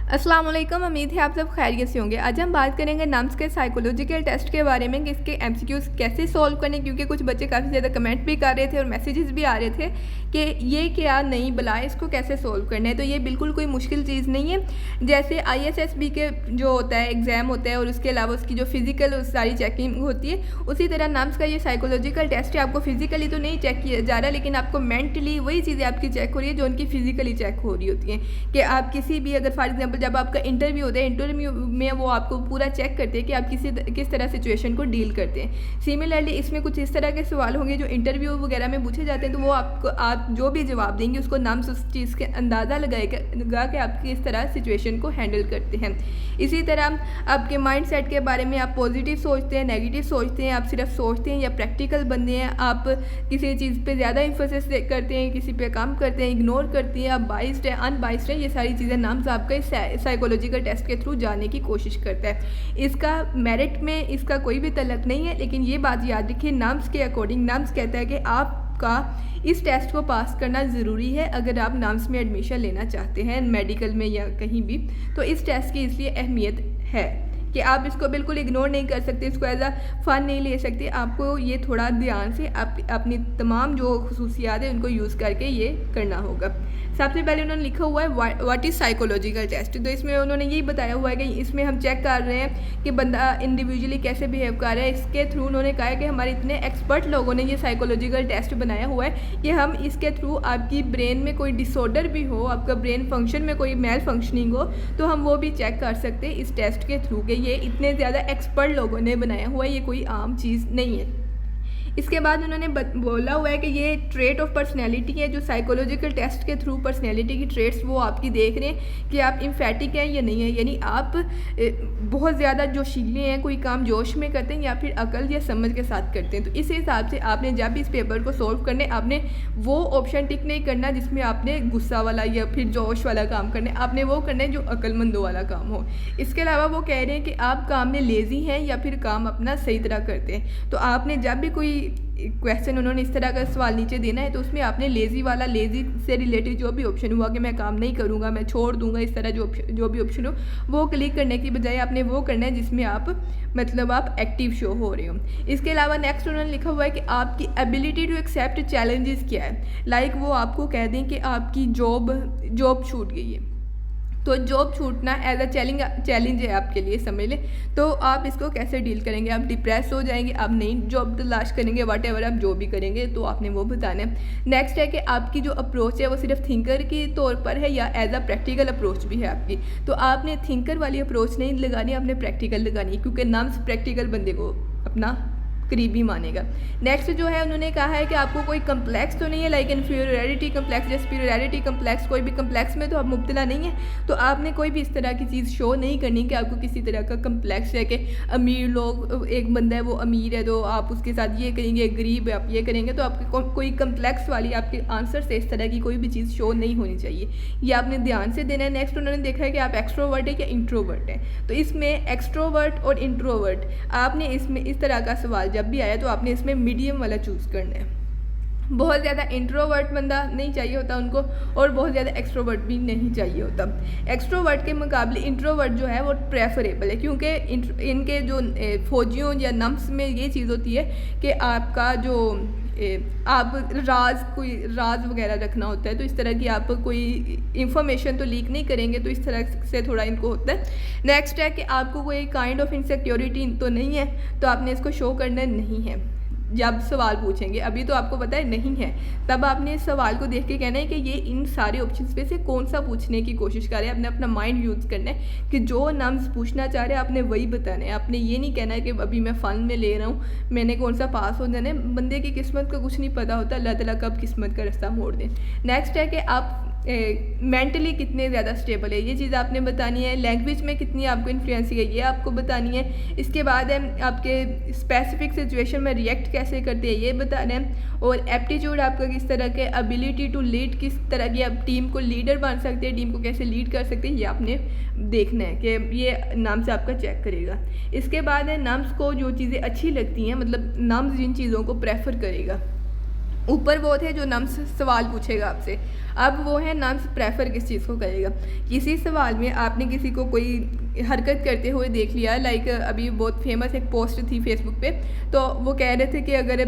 अस्सलाम वालेकुम। उम्मीद है आप सब खैरियत से होंगे। आज हम बात करेंगे नम्स के साइकोलॉजिकल टेस्ट के बारे में कि इसके एमसीक्यूज़ कैसे सॉल्व करने, क्योंकि कुछ बच्चे काफ़ी ज़्यादा कमेंट भी कर रहे थे और मैसेजेस भी आ रहे थे कि ये क्या नहीं बुलाए, इसको कैसे सॉल्व करना है। तो ये बिल्कुल कोई मुश्किल चीज़ नहीं है। जैसे ISSB के जो होता है एग्ज़ाम होता है और उसके अलावा उसकी जो फिज़िकल सारी चेकिंग होती है, उसी तरह नम्स का ये साइकोलॉजिकल टेस्ट है। आपको फिज़िकली तो नहीं चेक किया जा रहा, लेकिन आपको मेंटली वही चीज़ें आपकी चेक हो रही है जो उनकी फ़िज़िकली चेक हो रही होती हैं। कि आप किसी भी, अगर फॉर एग्जांपल जब आपका इंटरव्यू होता है, इंटरव्यू में वो आपको पूरा चेक करते हैं कि आप किस तरह सिचुएशन को डील करते हैं। सिमिलरली इसमें कुछ इस तरह के सवाल होंगे जो इंटरव्यू वगैरह में पूछे जाते हैं, तो वो आप जो भी जवाब देंगे उसको नम्स उस चीज़ के अंदाज़ा लगाएगा कि आप किस तरह सिचुएशन को हैंडल करते हैं। इसी तरह आपके माइंड सेट के बारे में, आप पॉजिटिव सोचते हैं, नेगेटिव सोचते हैं, आप सिर्फ सोचते हैं या प्रैक्टिकल बंदे हैं, आप किसी चीज़ पे ज़्यादा इंफोसिस करते हैं, किसी पे काम करते हैं, इग्नोर करते हैं, आप बाइस्ड है, अनबाइस्ड है, ये सारी चीज़ें नम्स आपका साइकोलॉजिकल टेस्ट के थ्रू जानने की कोशिश करता है। इसका मेरिट में इसका कोई भी तल्लक नहीं है, लेकिन ये बात याद रखिए, नम्स के अकॉर्डिंग नम्स कहता है कि आपका इस टेस्ट को पास करना ज़रूरी है अगर आप नम्स में एडमिशन लेना चाहते हैं, मेडिकल में या कहीं भी। तो इस टेस्ट की इसलिए अहमियत है कि आप इसको बिल्कुल इग्नोर नहीं कर सकते, इसको एज अ फ़न नहीं ले सकते। आपको ये थोड़ा ध्यान से अपनी तमाम जो खसूसियात है उनको यूज़ करके ये करना होगा। सबसे पहले उन्होंने लिखा हुआ है व्हाट इज़ साइकोलॉजिकल टेस्ट। तो इसमें उन्होंने यही बताया हुआ है कि इसमें हम चेक कर रहे हैं कि बंदा इंडिविजुअली कैसे बिहेव कर रहा है। इसके थ्रू उन्होंने कहा है कि हमारे इतने एक्सपर्ट लोगों ने ये साइकोलॉजिकल टेस्ट बनाया हुआ है कि हम इसके थ्रू आपकी ब्रेन में कोई डिसऑर्डर भी हो, आपका ब्रेन फंक्शन में कोई मेल फंक्शनिंग हो, तो हम वो भी चेक कर सकते हैं इस टेस्ट के थ्रू के ये इतने ज़्यादा एक्सपर्ट लोगों ने बनाया हुआ है, ये कोई आम चीज़ नहीं है। इसके बाद उन्होंने बोला हुआ है कि ये ट्रेट ऑफ पर्सनैलिटी है, जो साइकोलॉजिकल टेस्ट के थ्रू पर्सनैलिटी की ट्रेट्स वो आपकी देख रहे हैं कि आप इम्फेटिक हैं या नहीं है, यानी आप बहुत ज़्यादा जोशीले हैं, कोई काम जोश में करते हैं या फिर अकल या समझ के साथ करते हैं। तो इस हिसाब से आपने जब इस पेपर को सॉल्व करने, आपने वो ऑप्शन टिक नहीं करना जिसमें आपने गुस्सा वाला या फिर जोश वाला काम करना है, आपने वो करना है जो अक्लमंदों वाला काम हो। इसके अलावा वो कह रहे हैं कि आप काम में लेज़ी हैं या फिर काम अपना सही तरह करते हैं। तो आपने जब भी कोई क्वेश्चन, उन्होंने इस तरह का सवाल नीचे देना है, तो उसमें आपने लेज़ी वाला, लेज़ी से रिलेटेड जो भी ऑप्शन हुआ कि मैं काम नहीं करूँगा, मैं छोड़ दूँगा, इस तरह जो भी ऑप्शन हो वो क्लिक करने की बजाय आपने वो करना है जिसमें आप आप एक्टिव शो हो रहे हो। इसके अलावा नेक्स्ट उन्होंने लिखा हुआ है कि आपकी एबिलिटी टू एक्सेप्ट चैलेंजेस क्या है। लाइक वो आपको कह दें कि आपकी जॉब छूट गई है, तो जॉब छूटना एज अ चैलेंज है आपके लिए, समझ लें। तो आप इसको कैसे डील करेंगे? आप डिप्रेस हो जाएंगे, आप नई जॉब तलाश करेंगे, वट एवर आप जो भी करेंगे, तो आपने वो बताना है। नेक्स्ट है कि आपकी जो अप्रोच है वो सिर्फ थिंकर के तौर पर है या एज अ प्रैक्टिकल अप्रोच भी है आपकी। तो आपने थिंकर वाली अप्रोच नहीं लगानी, आपने प्रैक्टिकल लगानी है, क्योंकि नम्स प्रैक्टिकल बंदे को अपना करीबी मानेगा। नेक्स्ट जो है उन्होंने कहा है कि आपको कोई कम्प्लेक्स तो नहीं है, लाइक इन्फीरियरिटी कम्प्लेक्स या सुपीरियरिटी कम्प्लेक्स, कोई भी कम्प्लेक्स में तो आप मुब्तला नहीं है। तो आपने कोई भी इस तरह की चीज़ शो नहीं करनी कि आपको किसी तरह का कम्प्लेक्स है कि अमीर लोग, एक बंदा है वो अमीर है तो आप उसके साथ ये करेंगे, गरीब है आप ये करेंगे, तो आपके कोई कम्प्लेक्स वाली आपके आंसर से इस तरह की कोई भी चीज़ शो नहीं होनी चाहिए, ये आपने ध्यान से देना है। नेक्स्ट उन्होंने देखा है कि आप एक्सट्रोवर्ट है या इंट्रोवर्ट है। तो इसमें एक्सट्रोवर्ट और इंट्रोवर्ट, आपने इसमें इस तरह का सवाल जब भी आया तो आपने इसमें मीडियम वाला चूज़ करना है। बहुत ज़्यादा इंट्रोवर्ट बंदा नहीं चाहिए होता उनको, और बहुत ज़्यादा एक्सट्रोवर्ट भी नहीं चाहिए होता। एक्सट्रोवर्ट के मुकाबले इंट्रोवर्ट जो है वो प्रेफरेबल है, क्योंकि इनके जो फौजियों या नम्स में ये चीज़ होती है कि आपका जो आप कोई राज वगैरह रखना होता है, तो इस तरह की आप कोई इंफॉर्मेशन तो लीक नहीं करेंगे, तो इस तरह से थोड़ा इनको होता है। नेक्स्ट है कि आपको कोई काइंड ऑफ इनसिक्योरिटी तो नहीं है, तो आपने इसको शो करना नहीं है जब सवाल पूछेंगे। अभी तो आपको पता है नहीं है, तब आपने इस सवाल को देख के कहना है कि ये इन सारे ऑप्शंस में से कौन सा पूछने की कोशिश कर रहे हैं। आपने अपना माइंड यूज़ करना है कि जो नम्स पूछना चाह रहे हैं आपने वही बताना है। आपने ये नहीं कहना है कि अभी मैं फ़न में ले रहा हूँ, मैंने कौन सा पास हो जाना है। बंदे की किस्मत का कुछ नहीं पता होता, अल्लाह ताला कब किस्मत का रास्ता मोड़ दें। नेक्स्ट है कि आप मेंटली कितने ज़्यादा स्टेबल है, ये चीज़ आपने बतानी है। लैंग्वेज में कितनी आपको इन्फ्लुएंस है, ये आपको बतानी है। इसके बाद है आपके स्पेसिफिक सिचुएशन में रिएक्ट कैसे करते हैं, ये बताना है। और एप्टीट्यूड आपका किस तरह के, एबिलिटी टू लीड, किस तरह की आप टीम को लीडर बन सकते हैं, टीम को कैसे लीड कर सकते हैं, ये आपने देखना है कि ये नाम से आपका चेक करेगा। इसके बाद है नम्स को जो चीज़ें अच्छी लगती हैं, मतलब नम्स जिन चीज़ों को प्रेफर करेगा ऊपर वो थे जो नम्स सवाल पूछेगा आपसे, अब वो है नम्स प्रेफर किस चीज़ को करेगा। किसी सवाल में आपने किसी को कोई हरकत करते हुए देख लिया, लाइक अभी बहुत फेमस एक पोस्ट थी फेसबुक पे, तो वो कह रहे थे कि अगर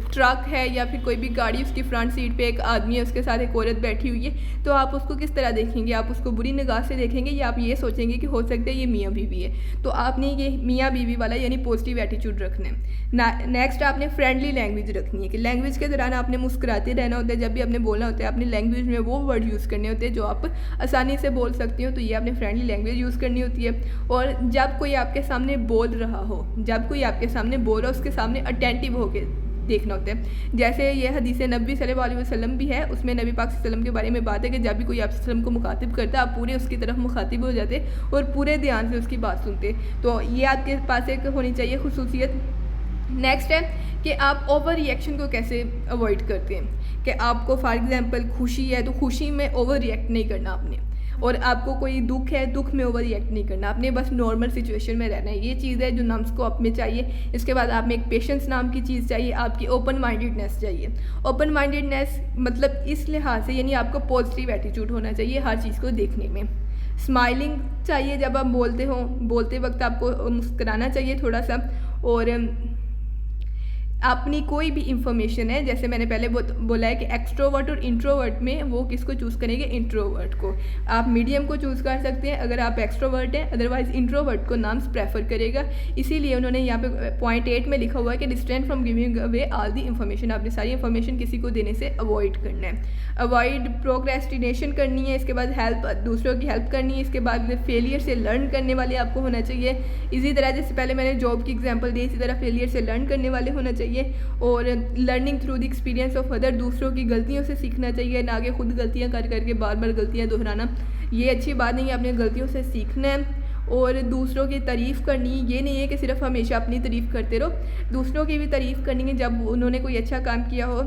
ट्रक है या फिर कोई भी गाड़ी, उसकी फ्रंट सीट पे एक आदमी है, उसके साथ एक औरत बैठी हुई है, तो आप उसको किस तरह देखेंगे? आप उसको बुरी निगाह से देखेंगे या आप ये सोचेंगे कि हो सकता है ये मियाँ बीवी है? तो आपने ये मियाँ बीवी वाला यानी पॉजिटिव एटीट्यूड रखना है। नेक्स्ट आपने फ्रेंडली लैंग्वेज रखनी है कि लैंग्वेज के दौरान आपने मुस्कुराते रहना होता है, जब भी आपने बोलना होता है अपनी लैंग्वेज में वो वर्ड यूज़ करने होते हैं जो आप आसानी से बोल सकते हो, तो ये आपने फ्रेंडली लैंग्वेज यूज़ करनी होती है। और जब कोई आपके सामने बोल रहा हो, जब कोई आपके सामने बोल रहा हो, उसके सामने अटेंटिव होकर देखना होता है। जैसे ये हदीस नबी सल्लल्लाहु अलैहि वसल्लम भी है, उसमें नबी पाक सल्लल्लाहु अलैहि वसल्लम के बारे में बात है कि जब भी कोई आप वसल्लम को मुखातिब करता है, आप पूरे उसकी तरफ मुखातिब हो जाते और पूरे ध्यान से उसकी बात सुनते। तो ये आपके पास एक होनी चाहिए खुसूसियत। नेक्स्ट है कि आप ओवर रिएक्शन को कैसे अवॉइड करते हैं, कि आपको फॉर एग्जांपल खुशी है तो खुशी में ओवर रिएक्ट नहीं करना आपने, और आपको कोई दुख है, दुख में ओवर रिएक्ट नहीं करना आपने, बस नॉर्मल सिचुएशन में रहना है। ये चीज़ है जो नम्स को आप में चाहिए। इसके बाद आप में एक पेशेंस नाम की चीज़ चाहिए, आपकी ओपन माइंडेडनेस चाहिए। ओपन माइंडेडनेस मतलब इस लिहाज से यानी आपको पॉजिटिव एटीट्यूड होना चाहिए हर चीज़ को देखने में। स्माइलिंग चाहिए, जब आप बोलते हो, बोलते वक्त आपको मुस्कुराना चाहिए थोड़ा सा। और अपनी कोई भी इंफॉर्मेशन है, जैसे मैंने पहले बोला है कि एक्सट्रोवर्ट और इंट्रोवर्ट में वो किसको चूज़ करेंगे? इंट्रोवर्ट को। आप मीडियम को चूज़ कर सकते हैं अगर आप एक्सट्रोवर्ट हैं, अदरवाइज इंट्रोवर्ट को नाम्स प्रेफर करेगा। इसीलिए उन्होंने यहाँ पे पॉइंट 8 में लिखा हुआ है कि restrain from giving away all the information. आपने सारी इन्फॉर्मेशन किसी को देने से अवॉइड करना है। अवॉइड प्रोक्रेस्टिनेशन करनी है, इसके बाद हेल्प, दूसरों की हेल्प करनी है, इसके बाद फेलियर से लर्न करने वाले आपको होना चाहिए। इसी तरह जैसे पहले मैंने जॉब की एग्जांपल दी, इसी तरह फेलियर से लर्न करने वाले होना चाहिए। और learning through the experience of other, दूसरों की गलतियों से सीखना चाहिए, ना कि खुद गलतियां कर करके बार बार गलतियां दोहराना। ये अच्छी बात नहीं है, अपने गलतियों से सीखना है। और दूसरों की तारीफ़ करनी, ये नहीं है कि सिर्फ हमेशा अपनी तारीफ़ करते रहो, दूसरों की भी तारीफ़ करनी है जब उन्होंने कोई अच्छा काम किया हो।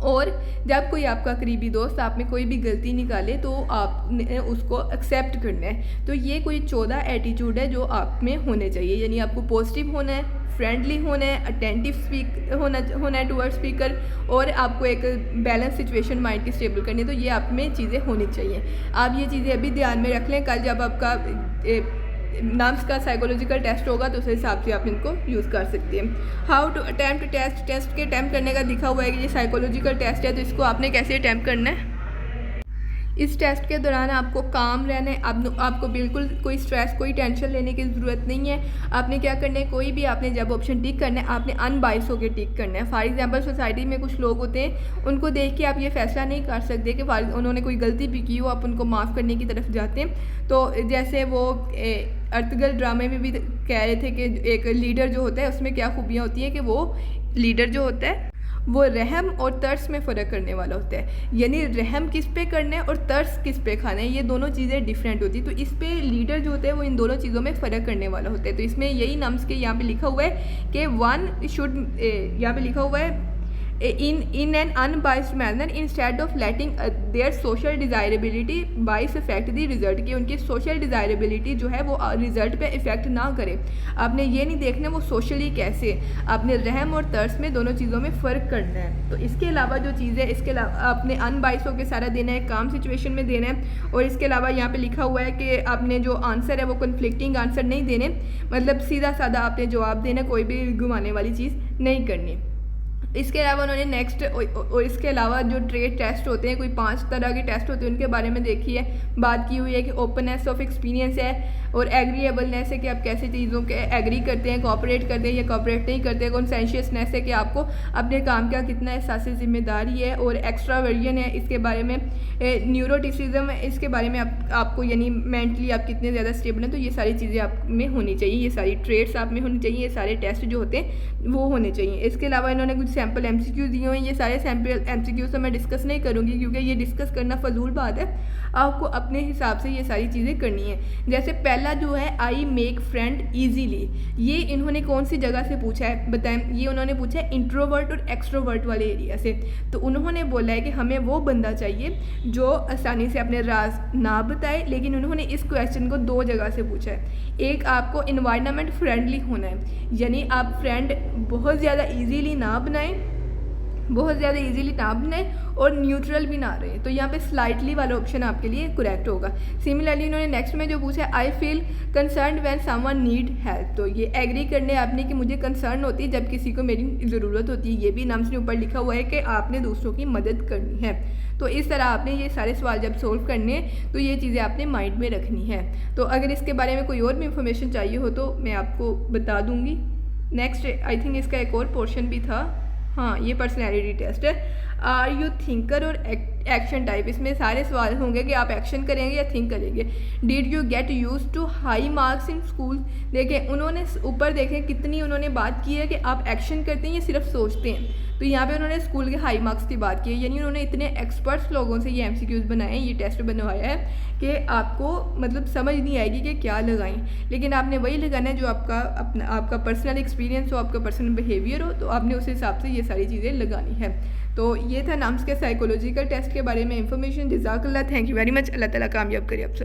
और जब कोई आपका करीबी दोस्त आप में कोई भी गलती निकाले तो आपने उसको एक्सेप्ट करना है। तो ये कोई 14 एटीट्यूड है जो आप में होने चाहिए, यानी आपको पॉजिटिव होना है, फ्रेंडली होना है, अटेंटिव होना है टूवर्ड स्पीकर, और आपको एक बैलेंस सिचुएशन माइंड की स्टेबल करनी है। तो ये आप में चीज़ें होनी चाहिए। आप ये चीज़ें अभी ध्यान में रख लें, कल जब आपका नाम्स का साइकोलॉजिकल टेस्ट होगा तो उस हिसाब से आप इनको यूज़ कर सकते हैं। हाउ टू अटैम्प्ट टेस्ट के अटैम्प्ट करने का लिखा हुआ है कि ये साइकोलॉजिकल टेस्ट है, तो इसको आपने कैसे अटैम्प्ट करना है। इस टेस्ट के दौरान आपको काम रहना है, आपको बिल्कुल कोई स्ट्रेस, कोई टेंशन लेने की ज़रूरत नहीं है। आपने क्या करना है, कोई भी आपने जब ऑप्शन टिक करना है आपने अनबाइस होकर टिक करना है। फॉर एग्जांपल सोसाइटी में कुछ लोग होते हैं, उनको देख के आप ये फैसला नहीं कर सकते कि उन्होंने कोई गलती भी की हो, आप उनको माफ़ करने की तरफ जाते हैं। तो जैसे वो अर्तगल ड्रामे में भी कह रहे थे कि एक लीडर जो होता है उसमें क्या खूबियाँ होती हैं कि वो लीडर जो होता है वो रहम और तर्स में फ़र्क करने वाला होता है, यानी रहम किस पे करना है और तर्स किस पे खाना है, ये दोनों चीज़ें डिफरेंट होती है। तो इस पे लीडर जो होता है वो इन दोनों चीज़ों में फ़र्क करने वाला होता है। तो इसमें यही नम्स के यहाँ पे लिखा हुआ है कि वन शुड, यहाँ पे लिखा हुआ है in an unbiased manner instead of letting their social desirability bias affect the result, कि उनकी social desirability जो है वो रिज़ल्ट पे इफ़ेक्ट ना करे। आपने ये नहीं देखना वो सोशली कैसे, आपने रहम और तर्स में दोनों चीज़ों में फ़र्क करना है। तो इसके अलावा जो चीज़ है, इसके अलावा आपने अनबाइस होकर सारा देना है, काम सिचुएशन में देना है। और इसके अलावा यहाँ पे लिखा हुआ है कि आपने जो आंसर है वो कन्फ्लिक्टिंग आंसर नहीं देने, मतलब सीधा साधा आपने जवाब देना, कोई भी घुमाने वाली चीज़ नहीं करनी। इसके अलावा उन्होंने नेक्स्ट और इसके अलावा जो ट्रेड टेस्ट होते हैं, कोई 5 तरह के टेस्ट होते हैं, उनके बारे में देखिए बात की हुई है कि ओपननेस ऑफ एक्सपीरियंस है और एग्रीएबलनेस है कि आप कैसे चीज़ों के एग्री करते हैं, कोऑपरेट करते हैं या कोऑपरेट नहीं करते हैं। कॉन्सेंशियसनेस है कि आपको अपने काम का कितना एहसास जिम्मेदारी है। और एक्स्ट्रावर्जन है, इसके बारे में न्यूरोटिसिज्म है, इसके बारे में आपको यानी मेंटली आप कितने ज़्यादा स्टेबल हैं। तो ये सारी चीज़ें आप में होनी चाहिए, ये सारी ट्रेड्स आप में होनी चाहिए, ये सारे टेस्ट जो होते हैं वो होने चाहिए। इसके अलावा इन्होंने कुछ सैम्पल MCQ दिए हुए हैं, ये सारे सैम्पल MCQ से मैं डिस्कस नहीं करूँगी क्योंकि ये डिस्कस करना फजूल बात है। आपको अपने हिसाब से ये सारी चीज़ें करनी है। जैसे पहला जो है आई मेक फ्रेंड ईजीली, ये इन्होंने कौन सी जगह से पूछा है बताएं। ये उन्होंने पूछा है इंट्रोवर्ट और एक्सट्रोवर्ट वाले एरिया से। तो उन्होंने बोला है कि हमें वो बंदा चाहिए जो आसानी से अपने राज ना बताए, लेकिन उन्होंने इस क्वेश्चन को 2 जगह से पूछा है। एक, आपको इन्वायरमेंट फ्रेंडली होना है, यानी आप फ्रेंड बहुत ज़्यादा ईजीली ना बनाएं, बहुत ज़्यादा इजीली ना बने और न्यूट्रल भी ना रहे, तो यहाँ पे स्लाइटली वाला ऑप्शन आपके लिए करेक्ट होगा। सिमिलरली उन्होंने नेक्स्ट में जो पूछा है, I feel concern when someone need help, तो ये एग्री करने आपने कि मुझे कंसर्न होती है जब किसी को मेरी ज़रूरत होती है। ये भी नाम से ऊपर लिखा हुआ है कि आपने दूसरों की मदद करनी है। तो इस तरह आपने ये सारे सवाल जब सोल्व करने हैं तो ये चीज़ें आपने माइंड में रखनी है। तो अगर इसके बारे में कोई और भी इंफॉर्मेशन चाहिए हो तो मैं आपको बता दूँगी। नेक्स्ट आई थिंक इसका एक और पोर्शन भी था, हाँ ये पर्सनैलिटी टेस्ट है। आर यू थिंकर और एक्शन टाइप, इसमें सारे सवाल होंगे कि आप एक्शन करेंगे या थिंक करेंगे। Did you get used to high marks in school, देखें उन्होंने ऊपर देखें कितनी उन्होंने बात की है कि आप एक्शन करते हैं या सिर्फ सोचते हैं। तो यहाँ पे उन्होंने स्कूल के हाई मार्क्स की बात की है, यानी उन्होंने इतने एक्सपर्ट्स लोगों से ये एमसीक्यूज बनाए हैं, ये टेस्ट बनवाया है कि आपको मतलब समझ नहीं आएगी कि क्या लगाएं, लेकिन आपने वही लगाना है जो आपका पर्सनल एक्सपीरियंस हो, आपका पर्सनल बिहेवियर हो, तो आपने उस हिसाब से ये सारी चीज़ें लगानी है। तो ये था नाम्स के साइकोलॉजिकल टेस्ट के बारे में इंफॉर्मेशन। जज़ाकल्लाह, थैंक यू वेरी मच। अल्लाह ताला कामयाब करे आप सब।